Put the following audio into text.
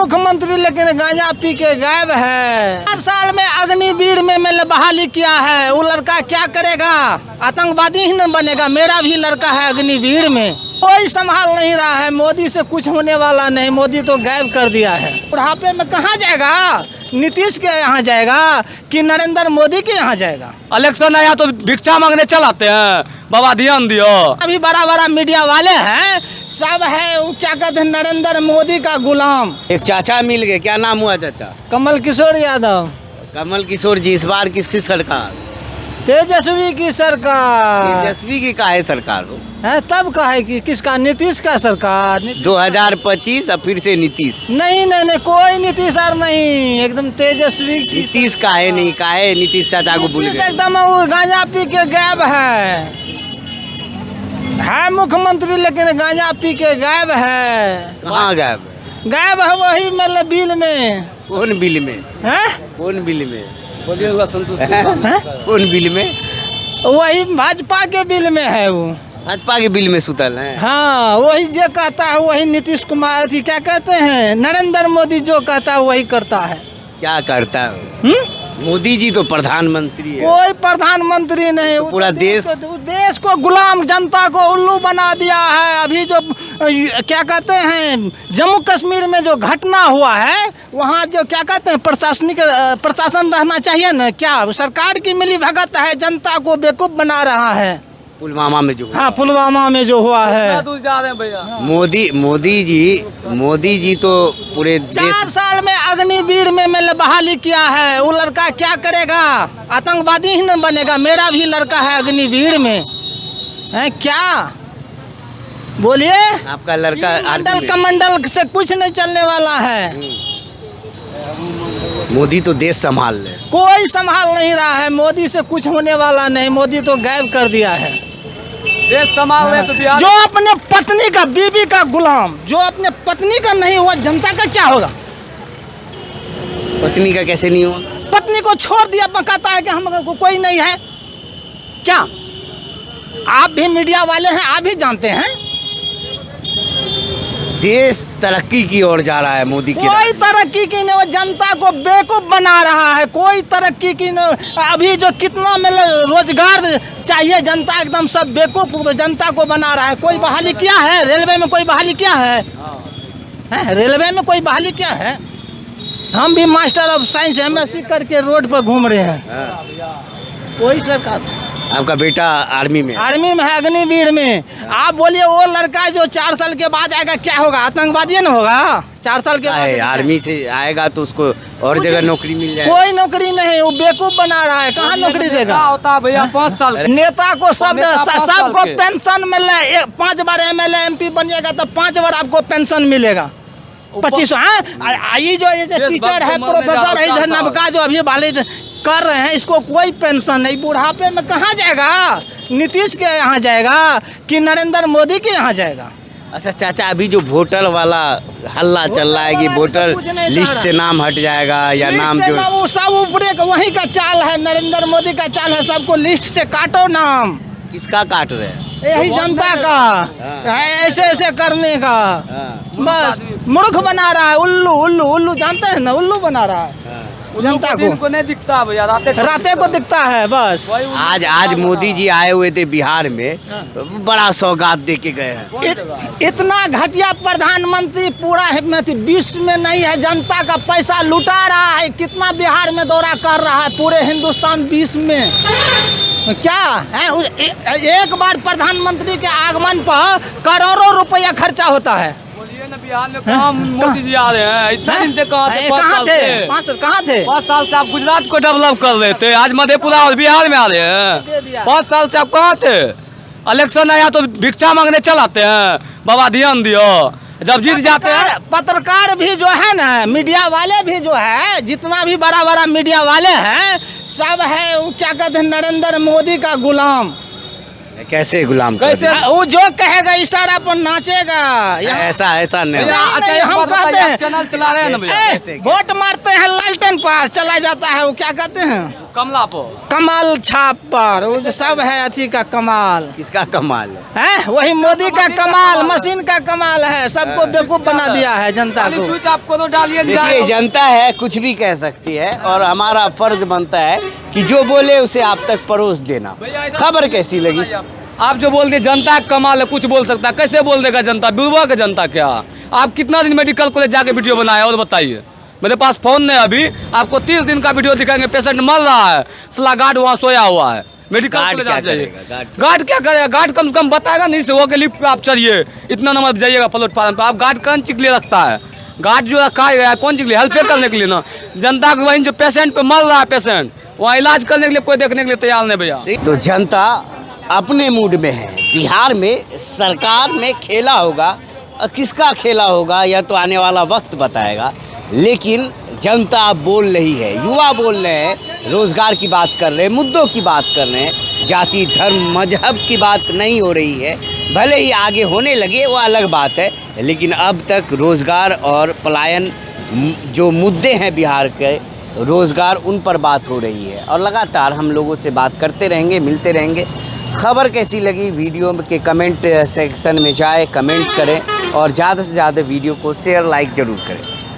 मुख्यमंत्री लेकिन गांजा पी के गायब है। 4 साल में अग्निवीर में मैंने बहाली किया है। वो लड़का क्या करेगा? आतंकवादी ही न बनेगा। मेरा भी लड़का है अग्निवीर में। कोई संभाल नहीं रहा है। मोदी से कुछ होने वाला नहीं। मोदी तो गायब कर दिया है। बुढ़ापे में कहाँ जाएगा? नीतीश के यहाँ जाएगा कि नरेंद्र मोदी के यहाँ जाएगा? इलेक्शन आया तो भिक्षा मांगने चलाते हैं। बाबा ध्यान दियो। अभी बड़ा बड़ा मीडिया वाले हैं, सब है वो क्या कहते हैं, नरेंद्र मोदी का गुलाम। एक चाचा मिल गए, क्या नाम हुआ चाचा? कमल किशोर यादव। कमल किशोर जी, इस बार किसकी सरकार? तेजस्वी की सरकार। तेजस्वी की काहे सरकार हो? है तब कहे कि किसका? नीतीश का सरकार। 2025 और फिर से नीतीश। नहीं नहीं नहीं, कोई नीतीश और नहीं, एकदम तेजस्वी की। नीतीश काहे नहीं, काहे नीतीश चाचा को भूल गए? एकदम वो गांजा पी के गायब है मुख्यमंत्री लेकिन गांजा पी के गायब है। कहाँ गायब है? गायब है वही मतलब बिल में। कौन बिल में? है कौन बिल में? बोलिए संतोष। कौन बिल में? वही भाजपा के बिल में है वो। भाजपा के बिल में सुतल है। हाँ, वही जो कहता है वही नीतीश कुमार जी क्या कहते हैं, नरेंद्र मोदी जो कहता है वही करता है। क्या करता है? मोदी जी तो प्रधानमंत्री है। कोई प्रधानमंत्री नहीं। तो पूरा देश को गुलाम, जनता को उल्लू बना दिया है। अभी जो क्या कहते हैं जम्मू कश्मीर में जो घटना हुआ है, वहाँ जो क्या कहते हैं प्रशासन रहना चाहिए ना। क्या सरकार की मिली भगत है, जनता को बेवकूफ बना रहा है। पुलवामा में जो, हाँ पुलवामा में जो हुआ है। मोदी जी तो पूरे 4 साल में अग्निवीर में मैंने बहाली किया है। वो लड़का क्या करेगा? आतंकवादी ही न बनेगा। मेरा भी लड़का है अग्निवीर में। है क्या? बोलिए। आपका लड़का मंडल कमंडल से कुछ नहीं चलने वाला है। मोदी तो देश संभाल ले। कोई संभाल नहीं रहा है। मोदी से कुछ होने वाला नहीं। मोदी तो गायब कर दिया है। देश संभाल ले तो जो अपने पत्नी का, बीवी का गुलाम, जो अपने पत्नी का नहीं हुआ, जनता का क्या होगा? पत्नी का कैसे नहीं हुआ? पत्नी को छोड़ दिया, कहता है कि हम कोई नहीं है। क्या आप भी मीडिया वाले हैं, आप भी जानते हैं। देश तरक्की की ओर जा रहा है मोदी की। कोई तरक्की की नहीं, वो जनता को बेवकूफ बना रहा है। कोई तरक्की की नहीं। अभी जो कितना रोजगार चाहिए, जनता एकदम सब बेवकूफ जनता को बना रहा है। कोई बहाली किया है? रेलवे में कोई बहाली किया है? रेलवे में कोई बहाली किया है? हम भी मास्टर ऑफ साइंस MSc करके रोड पर घूम रहे हैं। कोई सरकार। आपका बेटा आर्मी में? आर्मी में है, अग्निवीर में। आप बोलिए वो लड़का जो 4 साल के बाद आएगा क्या होगा? आतंकवादी न होगा। 4 साल के बाद आर्मी से आएगा तो उसको और जगह नौकरी मिल जाएगी। कोई नौकरी नहीं, वो बेवकूफ बना रहा है। कहाँ नौकरी देगा? होता भैया 5 साल नेता को सबको पेंशन मिले। 5 बार MLA MP बनिएगा तो 5 बार आपको पेंशन मिलेगा। 2500। ये जो टीचर है, प्रोफेसर है, नबका जो अभी वाले कर रहे हैं, इसको कोई पेंशन नहीं। बुढ़ापे में कहाँ जाएगा? नीतीश के यहाँ जाएगा कि नरेंद्र मोदी के यहाँ जाएगा? अच्छा चाचा, अभी जो वोटर वाला हल्ला चल रहा है कि वोटर लिस्ट से नाम हट जाएगा या नाम जो, वो सब ऊपरे वही का चाल है, नरेंद्र मोदी का चाल है। सबको लिस्ट से काटो नाम। किसका काट रहे हैं? यही जनता का ऐसे ऐसे करने का। बस मूर्ख बना रहा है। उल्लू उल्लू उल्लू, जानते हैं ना, उल्लू बना रहा है जनता को नहीं दिखता भैया, रातें को दिखता है बस। आज मोदी जी आए हुए थे बिहार में, बड़ा सौगात दे के गए हैं। इतना घटिया प्रधानमंत्री पूरा विश्व में नहीं है। जनता का पैसा लुटा रहा है। कितना बिहार में दौरा कर रहा है, पूरे हिंदुस्तान 20 में। क्या है? एक बार प्रधानमंत्री के आगमन पर करोड़ों रुपया खर्चा होता है। बिहार में कहाँ मोदी जी आ रहे हैं? इतने दिन से कहाँ थे? 5 साल से आप गुजरात को डेवलप कर रहे थे, आज मधेपुरा और बिहार में आ रहे हैं। 5 साल से आप कहाँ थे? इलेक्शन आया तो भिक्षा मांगने चलाते हैं। बाबा ध्यान दियो। जब जीत जाते हैं, पत्रकार भी जो है ना, मीडिया वाले भी जो है, जितना भी बड़ा बड़ा मीडिया वाले हैं, सब है वो क्या कहते हैं, नरेंद्र मोदी का गुलाम। कैसे गुलाम कर कैसे? दिया? वो जो कहेगा इशारा पर नाचेगा। यहाँ- ऐसा नहीं भैया, होगा। अच्छा नहीं, एक हम बात कहते बताइए, हैं- आप चैनल चला रहे हैं ना भैया? ए, कैसे? वोट मारते हैं लालटेन पर चला जाता है, वो क्या कहते हैं कमला पर कमाल छाप पर, वो जो सब है अथी का कमाल किसका कमाल है? है, वही मोदी का कमाल, मशीन का कमाल है, सबको बेवकूफ बना दिया है जनता खाली को। स्विच आपको तो डालिए देखिए जनता है, कुछ भी कह सकती है और हमारा फर्ज बनता है कि जो बोले उसे आप तक परोस देना। भैया, इधर- खबर कैसी लगी? आप जो बोल दिए जनता का कमाल है, कुछ बोल सकता है, कैसे बोल देगा जनता? बुलवा का जनता क्या? आप कितना दिन मेडिकल कॉलेज जाके वीडियो बनाया और बताइए? मेरे पास फोन नहीं है अभी, आपको 30 दिन का वीडियो दिखाएंगे, पेशेंट मर रहा है, सला गार्ड वहाँ सोया हुआ है, मेडिकल गार्ड कॉलेज क्या आप जाइए। करेगा? गार्ड क्या करेगा? गार्ड कम से कम बताएगा नहीं से वो के लिफ्ट पे आप चढ़िए, इतना नंबर जाइएगा प्लेटफार्म पे। आप गार्ड कौन चीज के लिए रखता है? गार्ड जो रखा है कौन चीज के लिए? हेल्प करने के लिए ना। जनता को वहीं जो पेशेंट पे मर रहा है, पेशेंट वहाँ इलाज करने के लिए कोई देखने के लिए तैयार नहीं भैया। तो जनता अपने मूड में है। बिहार में सरकार ने खेला होगा, किसका खेला होगा यह तो आने वाला वक्त बताएगा, लेकिन जनता बोल रही है, युवा बोल रहे हैं, रोजगार की बात कर रहे हैं, मुद्दों की बात कर रहे हैं, जाति धर्म मजहब की बात नहीं हो रही है। भले ही आगे होने लगे वो अलग बात है, लेकिन अब तक रोजगार और पलायन जो मुद्दे हैं बिहार के, रोजगार उन पर बात हो रही है और लगातार हम लोगों से बात करते रहेंगे, मिलते रहेंगे। खबर कैसी लगी वीडियो के कमेंट सेक्शन में जाए, कमेंट करें और ज़्यादा से ज़्यादा वीडियो को शेयर लाइक ज़रूर करें।